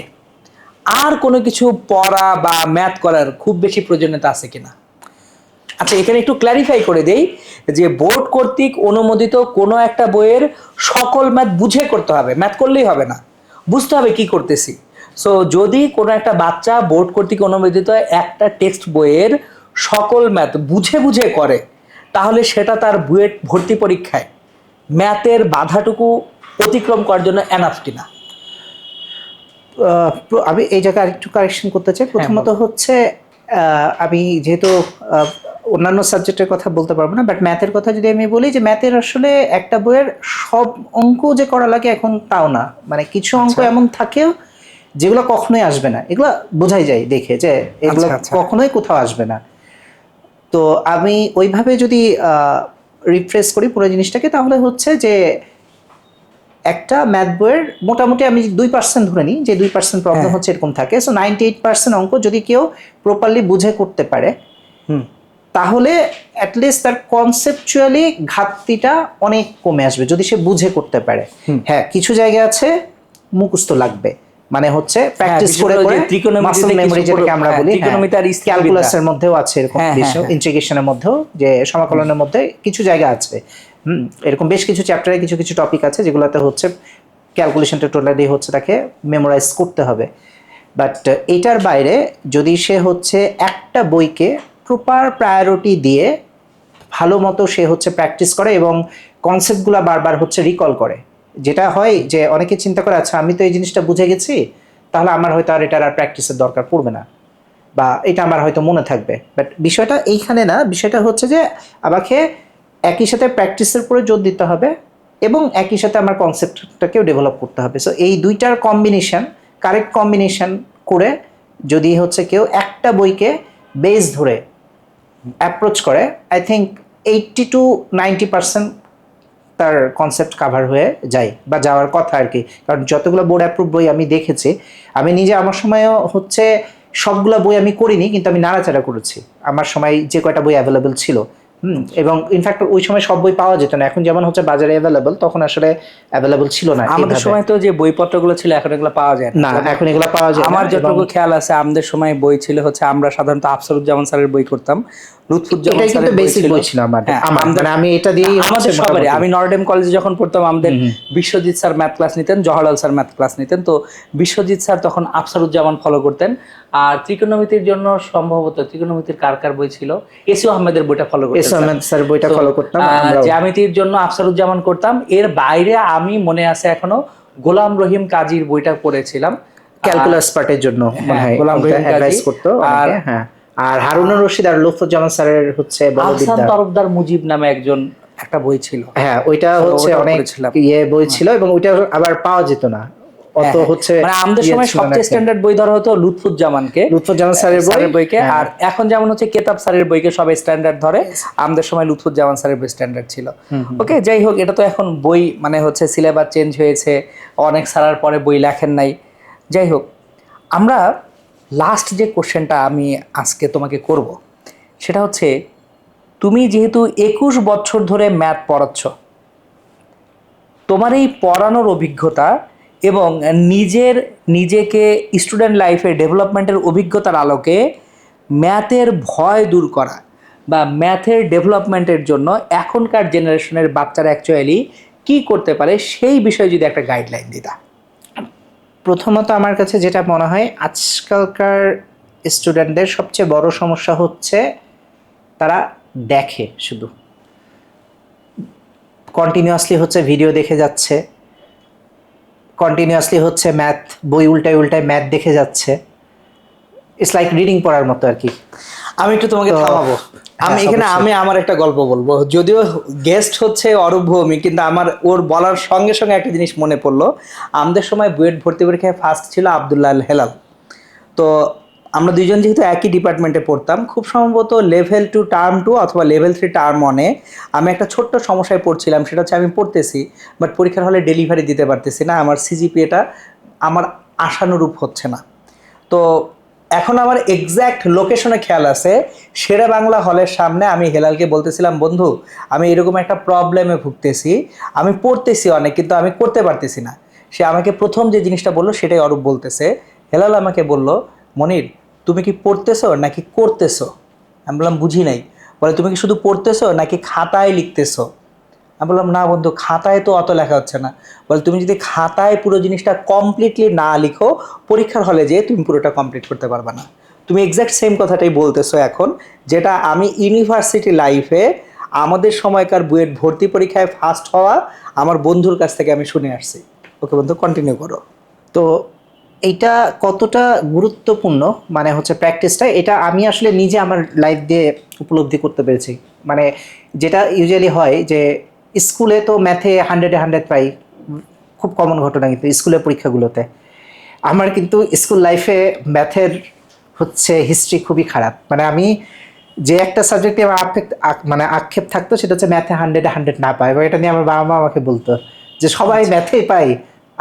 আর কোনো কিছু পড়া বা ম্যাথ করার খুব বেশি প্রয়োজনীয়তা আছে কিনা? আচ্ছা, এখানে একটু ক্ল্যারিফাই করে দেই যে বোর্ড কর্তৃক অনুমোদিত কোনো একটা বইয়ের সকল ম্যাথ বুঝে করতে হবে, ম্যাথ করলেই হবে না, বুঝতে হবে কি করতেছি। সো যদি কোনো একটা বাচ্চা বোর্ড কর্তৃক অনুমোদিত একটা টেক্সট বইয়ের সকল ম্যাথ বুঝে বুঝে করে, তাহলে সেটা তার বুয়েট ভর্তি পরীক্ষায় ম্যাথের বাধাটুকু অতিক্রম করার জন্য এনাফ কিনা? আমি এই জায়গায় আরেকটু কারেকশন করতে চাই। প্রথমত হচ্ছে আমি যেহেতু অন্যান্য সাবজেক্টের কথা বলতে পারবো না, বাট ম্যাথের কথা যদি আমি বলি, যে ম্যাথের আসলে একটা বইয়ের সব অঙ্ক যে করা লাগে এখন তাও না। মানে কিছু অঙ্ক এমন থাকেও যেগুলো কখনোই আসবে না, এগুলো বোঝাই যায় দেখে যে এগুলো কখনোই কোথাও আসবে না। তো আমি ওইভাবে যদি রিফ্রেশ করি পুরো জিনিসটাকে, তাহলে হচ্ছে যে একটা ম্যাথ বইয়ের মোটামুটি আমি 2% ধরে নিই যে 2% প্রবলেম হচ্ছে এরকম থাকে। সো 98% অঙ্ক যদি কেউ প্রপারলি বুঝে করতে পারে, তাহলে অ্যাটলিস্ট তার কনসেপচুয়ালি ঘাটতিটা অনেক কমে আসবে যদি সে বুঝে করতে পারে। হ্যাঁ, কিছু জায়গা আছে মুখস্থ লাগবে, মানে হচ্ছে প্র্যাকটিস করে করে মাসল মেমরি যেটাকে আমরা বলি, ক্যালকুলাসের মধ্যেও আছে এরকম বিষয়, ইন্টিগ্রেশনের মধ্যেও, যে সমাকলনের মধ্যে কিছু জায়গা আছে। এরকম বেশ কিছু চ্যাপ্টারে কিছু কিছু টপিক আছে যেগুলোতে হচ্ছে ক্যালকুলেশনটা টোটালি হচ্ছে তাকে মেমোরাইজ করতে হবে। বাট এটার বাইরে যদি সে হচ্ছে একটা বইকে প্রপার প্রায়োরিটি দিয়ে ভালো মতো সে হচ্ছে প্র্যাকটিস করে এবং কনসেপ্টগুলো বারবার হচ্ছে রিকল করে, যেটা হয় যে অনেকে চিন্তা করে আচ্ছা আমি তো এই জিনিসটা বুঝে গেছি, তাহলে আমার হয়তো আর এটার আর প্র্যাকটিসের দরকার পড়বে না, বা এটা আমার হয়তো মনে থাকবে। বাট বিষয়টা এইখানে না, বিষয়টা হচ্ছে যে আমাকে একই সাথে প্র্যাকটিসের উপরে জোর দিতে হবে এবং একই সাথে আমার কনসেপ্টটাকেও ডেভেলপ করতে হবে। সো এই দুইটার কম্বিনেশন, কারেক্ট কম্বিনেশন করে যদি হচ্ছে কেউ একটা বইকে বেস ধরে অ্যাপ্রোচ করে, আই থিঙ্ক 80 to 90% তার কনসেপ্ট কাভার হয়ে যায় বা যাওয়ার কথা আর কি। কারণ যতগুলো বোর্ড অ্যাপ্রুভ বই আমি দেখেছি, আমি নিজে আমার সময়ও হচ্ছে সবগুলো বই আমি করিনি, কিন্তু আমি নাড়াচাড়া করেছি আমার সময় যে কয়টা বই অ্যাভেলেবেল ছিল। এবং ইনফ্যাক্ট ওই সময় সব বই পাওয়া যেত না, এখন যেমন হচ্ছে বাজারে অ্যাভেলেবেল, তখন আসলে অ্যাভেলেবেল ছিল না আমাদের এইভাবে। সময় তো যে বইপত্রগুলো ছিল এখন এগুলো পাওয়া যায় না, এখন এগুলো পাওয়া যায় না। আমার যতটুকু এবং খেয়াল আছে আমাদের সময় বই ছিল হচ্ছে আমরা সাধারণত আফসারুজ্জামান স্যারের বই করতাম, লুৎফুজ্জামান এটাই কিন্তু স্যারের বই বেসিক ছিল। বই ছিল আমাদের, হ্যাঁ, মানে আমি এটা দিয়েই আমাদের সবারই। মোটামুটি। আমি নর্ডেম কলেজে যখন পড়তাম আমাদের বিশ্বজিৎ স্যার ম্যাথ ক্লাস নিতেন, জওহরলাল স্যার ম্যাথ ক্লাস নিতেন। তো বিশ্বজিৎ স্যার তখন আফসারুজ্জামান ফলো করতেন, আর ত্রিকোণমিতির জন্য সম্ভবত ত্রিকোণমিতির কার কার বই ছিল, এসিও আহমেদের বইটা ফলো করতেন। এসও আহমেদ স্যার বইটা তো, ফলো করতাম আমরাও। জ্যামিতির জন্য আফসারুজ্জামান করতাম। এর বাইরে আমি মনে আছে এখনো গোলাম রহিম কাজীর বইটা পড়েছিলাম ক্যালকুলাস পার্টের জন্য মনে হয় গোলাম রহিম অ্যাডভাইস কাজী। করতো আর অনেকে। হ্যাঁ, আর হারুনুর রশিদ আর লুৎফুজ্জামান স্যারের হচ্ছে আহসান বলবিদ্যা। তরফদার মুজিব নামে একজন একটা বই ছিল। হ্যাঁ, ওইটা হচ্ছে ওটা অনেক পড়েছিলাম। বই ছিল, এবং ওইটা আবার পাওয়া যেত না অত হচ্ছে। মানে আমাদের সময় সবচেয়ে স্ট্যান্ডার্ড বই ধরা হতো লুৎফুজ্জামানকে, লুৎফুজ্জামান স্যারের বইকে। হ্যাঁ। আর এখন যেমন হচ্ছে কেতাব স্যারের বইকে সবাই স্ট্যান্ডার্ড ধরে, আমাদের সময় লুৎফুজ্জামান স্যারের বই স্ট্যান্ডার্ড ছিল। ওকে, যাই হোক, এটা তো এখন বই মানে হচ্ছে সিলেবাস চেঞ্জ হয়েছে, অনেক সারার পরে বই লেখেন নাই। যাই হোক, আমরা লাস্ট যে কোশ্চেনটা আমি আজকে তোমাকে করব সেটা হচ্ছে, তুমি যেহেতু 21 বছর ধরে ম্যাথ পড়াচ্ছ, তোমার এই পড়ানোর অভিজ্ঞতা এবং নিজেকে স্টুডেন্ট লাইফে ডেভেলপমেন্টের অভিজ্ঞতার আলোকে ম্যাথের ভয় দূর করা বা ম্যাথের ডেভেলপমেন্টের জন্য এখনকার জেনারেশনের বাচ্চারা অ্যাকচুয়ালি কী করতে পারে সেই বিষয়ে যদি একটা গাইডলাইন দিতা। প্রথমত আমার কাছে যেটা মনে হয়, আজকালকার স্টুডেন্টদের সবচেয়ে বড় সমস্যা হচ্ছে তারা দেখে, শুধু কন্টিনিউয়াসলি হচ্ছে ভিডিও দেখে যাচ্ছে, কন্টিনিউয়াসলি হচ্ছে ম্যাথ বই উল্টায় উল্টায় ম্যাথ দেখে যাচ্ছে। ইটস লাইক রিডিং পড়ার মতো আর কি। আমি একটু তোমাকে থামাবো। আমি এখানে আমার একটা গল্প বলবো, যদিও গেস্ট হচ্ছে অরূপ ভৌমিক, কিন্তু আমার ওর বলার সঙ্গে সঙ্গে একটা জিনিস মনে পড়লো। আমাদের সময় বুয়েট ভর্তি পরীক্ষায় ফার্স্ট ছিল আব্দুল্লাহ আল হেলাল। তো আমরা দুইজন যেহেতু একই ডিপার্টমেন্টে পড়তাম, খুব সম্ভবত লেভেল 2 টার্ম 2 অথবা লেভেল 3 টার্ম 1-এ আমি একটা ছোট্ট সমস্যায় পড়ছিলাম। সেটা হচ্ছে আমি পড়তেছি বাট পরীক্ষার হলে ডেলিভারি দিতে পারতেছি না, আমার সিজিপিএটা আমার আশানুরূপ হচ্ছে না। তো এখন আমার এক্স্যাক্ট লোকেশনে খেয়াল আছে, শেরে বাংলা হলের সামনে আমি হেলালকে বলতেছিলাম, বন্ধু আমি এরকম একটা প্রবলেমে ভুগতেছি, আমি পড়তেছি অনেক কিন্তু আমি করতে পারতেছি না। সে আমাকে প্রথম যে জিনিসটা বললো সেটাই অরূপ বলতেছে। হেলাল আমাকে বলল, মনির তুমি কি পড়তেছো নাকি করতেছো? আমি বললাম বুঝি নাই। বলে তুমি কি শুধু পড়তেছো নাকি খাতায় লিখতেছো? আমি বললাম না বন্ধু, খাতায় তো অত লেখা হচ্ছে না। বলে তুমি যদি খাতায় পুরো জিনিসটা কমপ্লিটলি না লিখো, পরীক্ষার হলে যেয়ে তুমি পুরোটা কমপ্লিট করতে পারবে না। তুমি এক্স্যাক্ট সেম কথাটাই বলতেছো এখন, যেটা আমি ইউনিভার্সিটি লাইফে আমাদের সময়কার বুয়েট ভর্তি পরীক্ষায় ফার্স্ট হওয়া আমার বন্ধুর কাছ থেকে আমি শুনে আসছি। ওকে বন্ধু, কন্টিনিউ করো। তো এইটা কতটা গুরুত্বপূর্ণ মানে হচ্ছে প্র্যাকটিসটা, এটা আমি আসলে নিজে আমার লাইফ দিয়ে উপলব্ধি করতে পেরেছি। মানে যেটা ইউজুয়ালি হয় যে স্কুলে তো ম্যাথে 100-এ 100 পাই, খুব কমন ঘটনা, কিন্তু স্কুলের পরীক্ষাগুলোতে আমার কিন্তু স্কুল লাইফে ম্যাথের হচ্ছে হিস্ট্রি খুবই খারাপ। মানে আমি যে একটা সাবজেক্টে আমার মানে আক্ষেপ থাকতো সেটা হচ্ছে ম্যাথে 100-এ 100 না পাই, এবং এটা নিয়ে আমার বাবা মা আমাকে বলতো যে সবাই ম্যাথেই পাই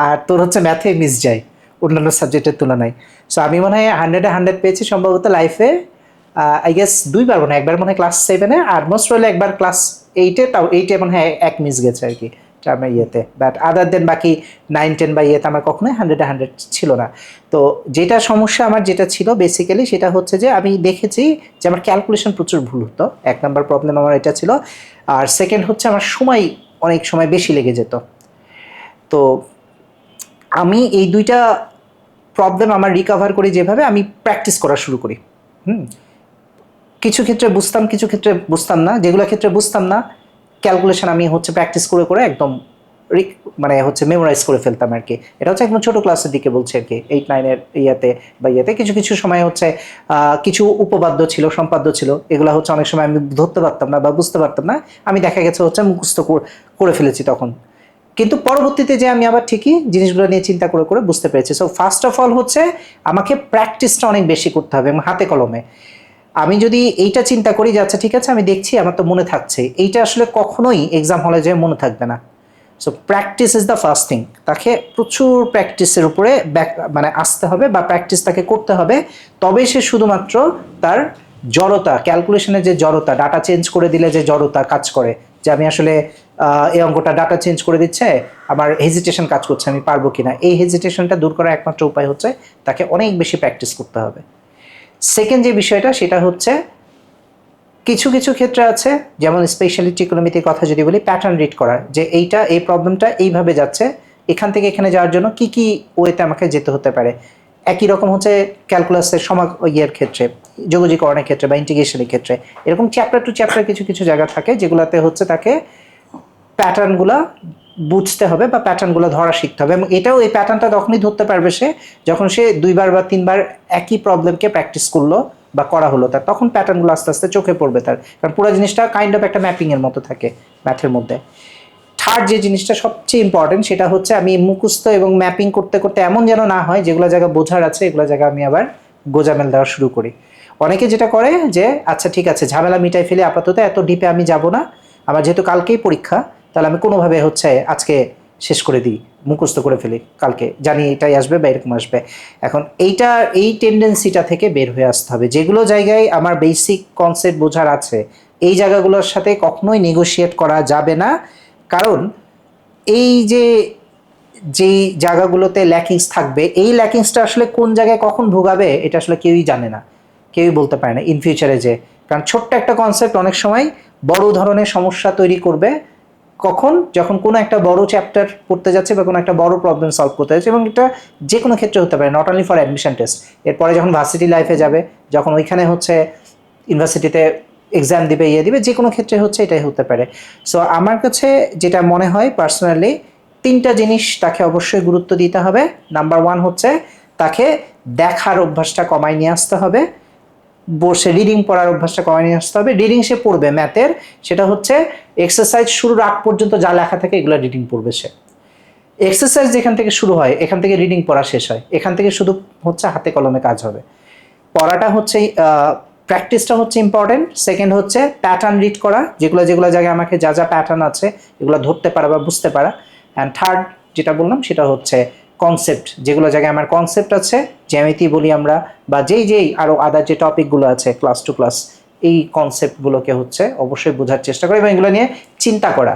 আর তোর হচ্ছে ম্যাথে মিস যায় অন্যান্য সাবজেক্টের তুলনায়। সো আমি মনে হয় 100-এ 100 পেয়েছি সম্ভবত লাইফে, আই গেস দুইবার মনে হয়, একবার মনে হয় ক্লাস 7-এ আর মোস্ট প্রবলি একবার ক্লাস 8-এ, তাও 8-এ মনে হয় এক মিস গেছে আর কি টার্মের ইয়েতে। বাট আদার দেন বাকি 9-10 বা ইয়েতে আমার কখনোই 100-এ 100 ছিল না। তো যেটা সমস্যা আমার যেটা ছিল বেসিক্যালি সেটা হচ্ছে যে আমি দেখেছি যে আমার ক্যালকুলেশন প্রচুর ভুল হতো, 1 নাম্বার প্রবলেম আমার এটা ছিল। আর সেকেন্ড হচ্ছে আমার সময় অনেক সময় বেশি লেগে যেত। তো আমি এই দুইটা প্রবলেম আমার রিকভার করি যেভাবে, আমি প্র্যাকটিস করা শুরু করি। কিছু ক্ষেত্রে বুঝতাম, কিছু ক্ষেত্রে বুঝতাম না। যেগুলো ক্ষেত্রে বুঝতাম না, ক্যালকুলেশন আমি হচ্ছে প্র্যাকটিস করে করে একদম মানে হচ্ছে মেমোরাইজ করে ফেলতাম আর কি। এটা হচ্ছে একদম ছোটো ক্লাসের দিকে বলছি আর কি, 8-9-এর ইয়েতে কিছু কিছু সময় হচ্ছে কিছু উপপাদ্য ছিল, সম্পাদ্য ছিল, এগুলো হচ্ছে অনেক সময় আমি ধরতে পারতাম না বা বুঝতে পারতাম না, আমি দেখা গেছে হচ্ছে মুখস্থ করে ফেলেছি তখন। কিন্তু পরবর্তীতে যে আমি আবার ঠিকই জিনিসগুলো নিয়ে চিন্তা করে করে বুঝতে পেরেছি। সো ফার্স্ট অফ অল হচ্ছে আমাকে প্র্যাকটিসটা অনেক বেশি করতে হবে এবং হাতে কলমে। আমি যদি এইটা চিন্তা করি যে আচ্ছা ঠিক আছে আমি দেখছি আমার তো মনে থাকছে, এইটা আসলে কখনোই এক্সাম হলে যে মনে থাকবে না। So practice is the first thing. তাকে প্রচুর প্র্যাকটিসের উপরে মানে আসতে হবে বা প্র্যাকটিস তাকে করতে হবে, তবে সে শুধুমাত্র তার জড়তা, ক্যালকুলেশনের যে জড়তা, ডাটা চেঞ্জ করে দিলে যে জড়তা কাজ করে, যে আমি আসলে এই অঙ্কটা ডাটা চেঞ্জ করে দিচ্ছে, আমার হেজিটেশন কাজ করছে আমি পারবো কিনা, এই হেজিটেশনটা দূর করার একমাত্র উপায় হচ্ছে তাকে অনেক বেশি প্র্যাকটিস করতে হবে। সেকেন্ড যে বিষয়টা সেটা হচ্ছে কিছু কিছু ক্ষেত্রে আছে, যেমন স্পেশালি ট্রিকোনোমেট্রির কথা যদি বলি, প্যাটার্ন রিড করা, যে এইটা এই প্রবলেমটা এইভাবে যাচ্ছে, এখান থেকে এখানে যাওয়ার জন্য কি কি ওয়েতে আমাকে যেতে হতে পারে। একই রকম হচ্ছে ক্যালকুলাসের ইয়ের ক্ষেত্রে, যোগজীকরণের ক্ষেত্রে বা ইন্টিগ্রেশনের ক্ষেত্রে, এরকম চ্যাপ্টার টু চ্যাপ্টার কিছু কিছু জায়গা থাকে যেগুলোতে হচ্ছে তাকে প্যাটার্নগুলো বুঝতে হবে বা প্যাটার্নগুলো ধরা শিখতে হবে। এবং এটাও, এই প্যাটার্নটা তখনই ধরতে পারবে সে যখন সে 2বার বা 3বার একই প্রবলেমকে প্র্যাকটিস করলো বা করা হলো তার, তখন প্যাটার্নগুলো আস্তে আস্তে চোখে পড়বে তার, কারণ পুরো জিনিসটা কাইন্ড অফ একটা ম্যাপিংয়ের মতো থাকে ম্যাথের মধ্যে। থার্ড যে জিনিসটা সবচেয়ে ইম্পর্টেন্ট সেটা হচ্ছে আমি মুখস্থ এবং ম্যাপিং করতে করতে এমন যেন না হয় যেগুলো জায়গা বোঝার আছে এগুলো জায়গা আমি আবার গোজামেল দেওয়া শুরু করি। অনেকে যেটা করে যে আচ্ছা ঠিক আছে ঝামেলা মিটাই ফেলে, আপাতত এত ডিপে আমি যাব না, আমার যেহেতু কালকেই পরীক্ষা, তাহলে আমি কোনোভাবে হচ্ছে আজকে শেষ করে দিই, মুখস্থ করে ফেলি, কালকে জানি এটাই আসবে বা এরকম আসবে। এখন এই টেন্ডেন্সিটা থেকে বের হয়ে আসতে হবে। যেগুলো জায়গায় আমার বেসিক কনসেপ্ট বোঝার আছে এই জায়গাগুলোর সাথে কখনোই নেগোশিয়েট করা যাবে না, কারণ এই যে যেই জায়গাগুলোতে ল্যাকিংস থাকবে, এই ল্যাকিংসটা আসলে কোন জায়গায় কখন ভোগাবে এটা আসলে কেউই জানে না, কেউই বলতে পারে না ইন ফিউচারে। যে কারণ ছোট্ট একটা কনসেপ্ট অনেক সময় বড় ধরনের সমস্যা তৈরি করবে, কখন, যখন কোনো একটা বড় চ্যাপ্টার পড়তে যাচ্ছে বা কোনো একটা বড় প্রবলেম সলভ করতে যাচ্ছে। এবং এটা যে কোনো ক্ষেত্রে হতে পারে, not only for admission test, এরপরে যখন ভার্সিটি লাইফে যাবে, যখন ওইখানে হচ্ছে ইউনিভার্সিটিতে এক্সাম দিবে, দিবে, যে কোনো ক্ষেত্রে হচ্ছে এটাই হতে পারে। সো আমার কাছে যেটা মনে হয় পার্সোনালি, 3টা জিনিস তাকে অবশ্যই গুরুত্ব দিতে হবে। নাম্বার 1 হচ্ছে তাকে দেখার অভ্যাসটা কমায় নিয়ে আসতে হবে, বসে রিডিং পড়ার অভ্যাসটা কমায় নিয়ে আসতে হবে। রিডিং সে পড়বে ম্যাথের, সেটা হচ্ছে এক্সারসাইজ শুরুর আগ পর্যন্ত যা লেখা থাকে এগুলো রিডিং পড়বে সে। এক্সারসাইজ যেখান থেকে শুরু হয় এখান থেকে রিডিং পড়া শেষ হয়, এখান থেকে শুধু হচ্ছে হাতে কলমে কাজ হবে। পড়াটা হচ্ছে প্র্যাকটিসটা হচ্ছে ইম্পর্টেন্ট। সেকেন্ড হচ্ছে প্যাটার্ন রিড করা, যেগুলো যেগুলো জায়গায় আমাকে যা যা প্যাটার্ন আছে এগুলো ধরতে পারা বা বুঝতে পারা। অ্যান্ড থার্ড যেটা বললাম সেটা হচ্ছে কনসেপ্ট, যেগুলো জায়গায় আমার কনসেপ্ট আছে, জ্যামিতি বলি আমরা, বা যেই আরও আদার যে টপিকগুলো আছে ক্লাস টু ক্লাস, এই কনসেপ্টগুলোকে হচ্ছে অবশ্যই বোঝার চেষ্টা করা এবং এগুলো নিয়ে চিন্তা করা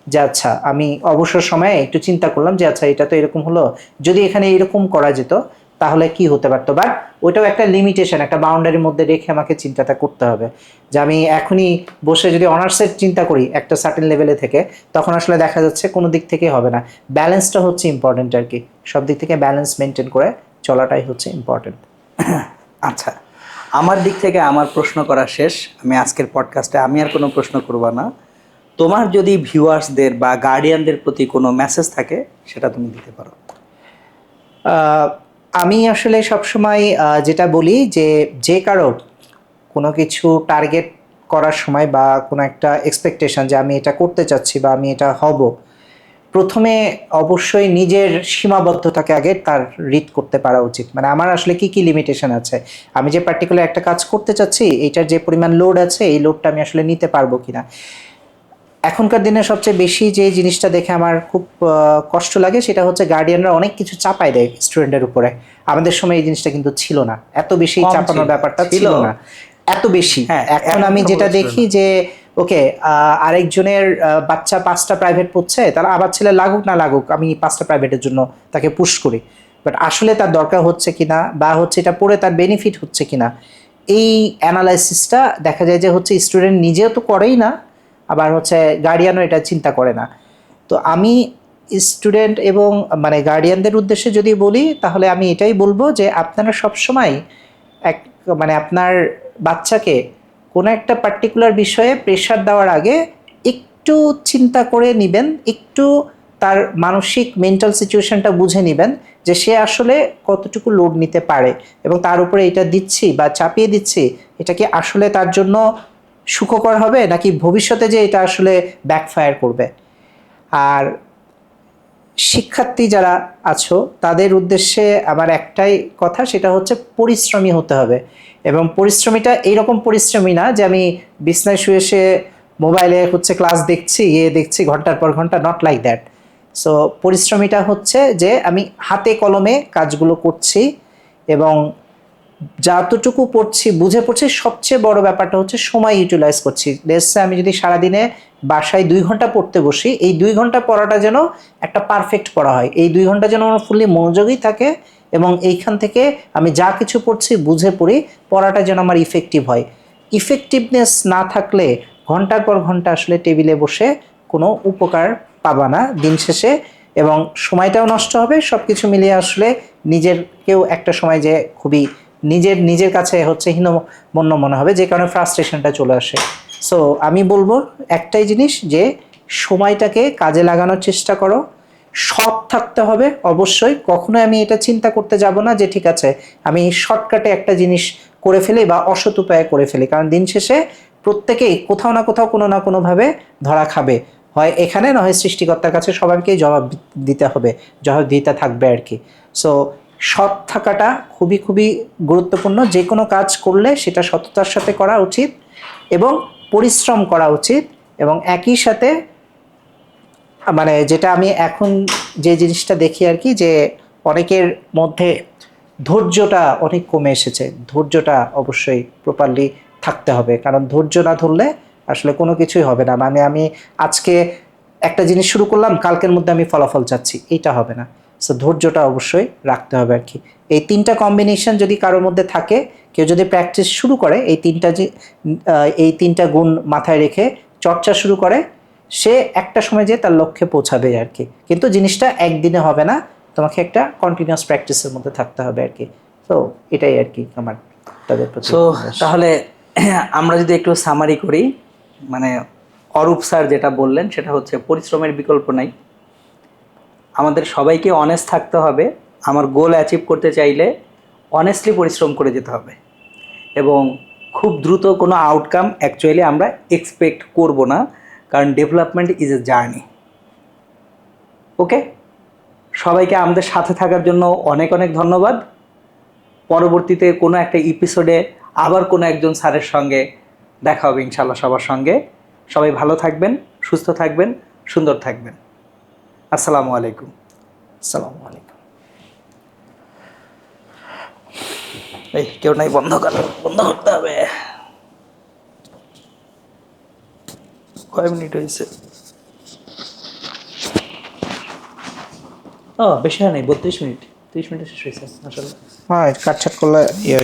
যে আচ্ছা আমি অবসর সময়ে একটু চিন্তা করলাম যে আচ্ছা এটা তো এরকম হলো, যদি এখানে এরকম করা যেত তাহলে কি হতে পারতো। বাট ওইটাও একটা লিমিটেশন, একটা বাউন্ডারির মধ্যে রেখে আমাকে চিন্তাটা করতে হবে। যে আমি এখনই বসে যদি অনার্সের চিন্তা করি একটা সার্টেন লেভেলে থেকে, তখন আসলে দেখা যাচ্ছে কোনো দিক থেকেই হবে না। ব্যালেন্সটা হচ্ছে ইম্পর্টেন্ট আর কি, সব দিক থেকে ব্যালেন্স মেনটেন করে চলাটাই হচ্ছে ইম্পর্টেন্ট। আচ্ছা, আমার দিক থেকে আমার প্রশ্ন করা শেষ। আমি আজকের পডকাস্টে আমি আর কোনো প্রশ্ন করব না। তোমার যদি ভিউয়ার্সদের বা গার্ডিয়ানদের প্রতি কোনো মেসেজ থাকে সেটা তুমি দিতে পারো। আমি আসলে সবসময় যেটা বলি যে যে কারো কোনো কিছু টার্গেট করার সময় বা কোনো একটা এক্সপেকটেশন যে আমি এটা করতে চাচ্ছি বা আমি এটা হব, প্রথমে অবশ্যই নিজের সীমাবদ্ধতাকে আগে তার রিড করতে পারা উচিত। মানে আমার আসলে কি কি লিমিটেশন আছে, আমি যে পার্টিকুলার একটা কাজ করতে চাচ্ছি এইটার যে পরিমাণ লোড আছে এই লোডটা আমি আসলে নিতে পারবো কিনা। এখনকার দিনে সবচেয়ে বেশি যে জিনিসটা দেখে আমার খুব কষ্ট লাগে সেটা হচ্ছে গার্ডিয়ানরা অনেক কিছু চাপায় দেয় স্টুডেন্টের উপরে। আমাদের সময় এই জিনিসটা কিন্তু ছিল না, এত বেশি কম চাপানোর ছিল। ব্যাপারটা ছিল না এত বেশি। হ্যাঁ, এখন আমি এখন যেটা ছিল দেখি না। যে ওকে আরেকজনের বাচ্চা 5টা প্রাইভেট পড়ছে, তারা আবার ছেলে লাগুক না লাগুক আমি 5টা প্রাইভেটের জন্য তাকে পুশ করি। বাট আসলে তার দরকার হচ্ছে কিনা বা হচ্ছে এটা পড়ে তার বেনিফিট হচ্ছে কিনা, এই অ্যানালাইসিসটা দেখা যায় যে হচ্ছে স্টুডেন্ট নিজেও তো করেই না, আবার হচ্ছে গার্ডিয়ানও এটা চিন্তা করে না। তো আমি স্টুডেন্ট এবং মানে গার্ডিয়ানদের উদ্দেশ্যে যদি বলি তাহলে আমি এটাই বলবো যে আপনারা সবসময় এক মানে আপনার বাচ্চাকে কোনো একটা পার্টিকুলার বিষয়ে প্রেশার দেওয়ার আগে একটু চিন্তা করে নেবেন, একটু তার মানসিক মেন্টাল সিচুয়েশনটা বুঝে নেবেন যে সে আসলে কতটুকু লোড নিতে পারে এবং তার উপরে এটা দিচ্ছি বা চাপিয়ে দিচ্ছি এটা কি আসলে তার জন্য সুখকর হবে নাকি ভবিষ্যতে যে এটা আসলে ব্যাকফায়ার করবে। আর শিক্ষার্থী যারা আছো তাদের উদ্দেশ্যে আমার একটাই কথা, সেটা হচ্ছে পরিশ্রমী হতে হবে। এবং পরিশ্রমীটা এইরকম পরিশ্রমী না যে আমি বিছনায় শুয়ে শুয়ে মোবাইলে হচ্ছে ক্লাস দেখছি, দেখছি ঘন্টার পর ঘন্টা, নট লাইক দ্যাট। সো পরিশ্রমীটা হচ্ছে যে আমি হাতে কলমে কাজগুলো করছি এবং যতটুকু পড়ছি বুঝে পড়ছি। সবচেয়ে বড় ব্যাপারটা হচ্ছে সময় ইউটিলাইজ করছি। লেটস সে আমি যদি সারাদিনে বাসায় 2 ঘন্টা পড়তে বসি, এই 2 ঘন্টা পড়াটা যেন একটা পারফেক্ট পড়া হয়, এই 2 ঘন্টা যেন আমার ফুললি মনোযোগী থাকে এবং এইখান থেকে আমি যা কিছু পড়ছি বুঝে পড়ি, পড়াটা যেন আমার ইফেক্টিভ হয়। ইফেক্টিভনেস না থাকলে ঘন্টার পর ঘন্টা আসলে টেবিলে বসে কোনো উপকার পাবা না দিন শেষে, এবং সময়টাও নষ্ট হবে। সব কিছু মিলিয়ে আসলে নিজেরকেও একটা সময় যে খুবই নিজের কাছে হচ্ছে হীনমন্য মনে হবে, যে কারণে ফ্রাস্ট্রেশনটা চলে আসে। সো আমি বলবো একটাই জিনিস, যে সময়টাকে কাজে লাগানোর চেষ্টা করো। সৎ থাকতে হবে অবশ্যই। কখনোই আমি এটা চিন্তা করতে যাব না যে ঠিক আছে আমি শর্টকাটে একটা জিনিস করে ফেলি বা অসৎ উপায়ে করে ফেলি, কারণ দিন শেষে প্রত্যেকেই কোথাও না কোথাও কোনো না কোনোভাবে ধরা খাবে। হয় এখানে, না হয় সৃষ্টিকর্তার কাছে সবাইকেই জবাব দিতে হবে, জবাব দিতে থাকবে আর কি। সো সৎ থাকাটা খুবই খুবই গুরুত্বপূর্ণ। যে কোনো কাজ করলে সেটা সততার সাথে করা উচিত এবং পরিশ্রম করা উচিত। এবং একই সাথে মানে যেটা আমি এখন যে জিনিসটা দেখি আর কি, যে অনেকের মধ্যে ধৈর্যটা অনেক কমে এসেছে। ধৈর্যটা অবশ্যই প্রপারলি থাকতে হবে, কারণ ধৈর্য না ধরলে আসলে কোনো কিছুই হবে না। মানে আমি আজকে একটা জিনিস শুরু করলাম, কালকের মধ্যে আমি ফলাফল চাচ্ছি, এইটা হবে না। সো ধৈর্যটা অবশ্যই রাখতে হবে আর কি। এই 3টা কম্বিনেশন যদি কারোর মধ্যে থাকে, কেউ যদি প্র্যাকটিস শুরু করে, এই 3টা গুণ মাথায় রেখে চর্চা শুরু করে, সে একটা সময় যে তার লক্ষ্যে পৌঁছাবে আর কি। কিন্তু জিনিসটা একদিনে হবে না, তোমাকে একটা কন্টিনিউয়াস প্র্যাকটিসের মধ্যে থাকতে হবে আর কি। তো এটাই আর কি আমার তাদের প্রতি। সো তাহলে আমরা যদি একটু সামারি করি, মানে অরূপ স্যার যেটা বললেন সেটা হচ্ছে পরিশ্রমের বিকল্প নাই। আমাদের সবাইকে অনেস্ট থাকতে হবে। আমার গোল অ্যাচিভ করতে চাইলে অনেস্টলি পরিশ্রম করে যেতে হবে এবং খুব দ্রুত কোনো আউটকাম অ্যাকচুয়ালি আমরা এক্সপেক্ট করব না, কারণ ডেভেলপমেন্ট ইজ এ জার্নি। ওকে, সবাইকে আমাদের সাথে থাকার জন্য অনেক অনেক ধন্যবাদ। পরবর্তীতে কোনো একটা এপিসোডে আবার কোনো একজন স্যারের সঙ্গে দেখা হবে ইনশাল্লাহ সবার সঙ্গে। সবাই ভালো থাকবেন, সুস্থ থাকবেন, সুন্দর থাকবেন। আসসালামু আলাইকুম। আসসালামু আলাইকুম। এই কেউ নাই, বন্ধ করতে হবে। কয় মিনিট হয়েছে? ও বেশি হয় নাই, 32 মিনিট, 30 মিনিট শেষ হয়েছে আসলে। হ্যাঁ, কাটছাট করলে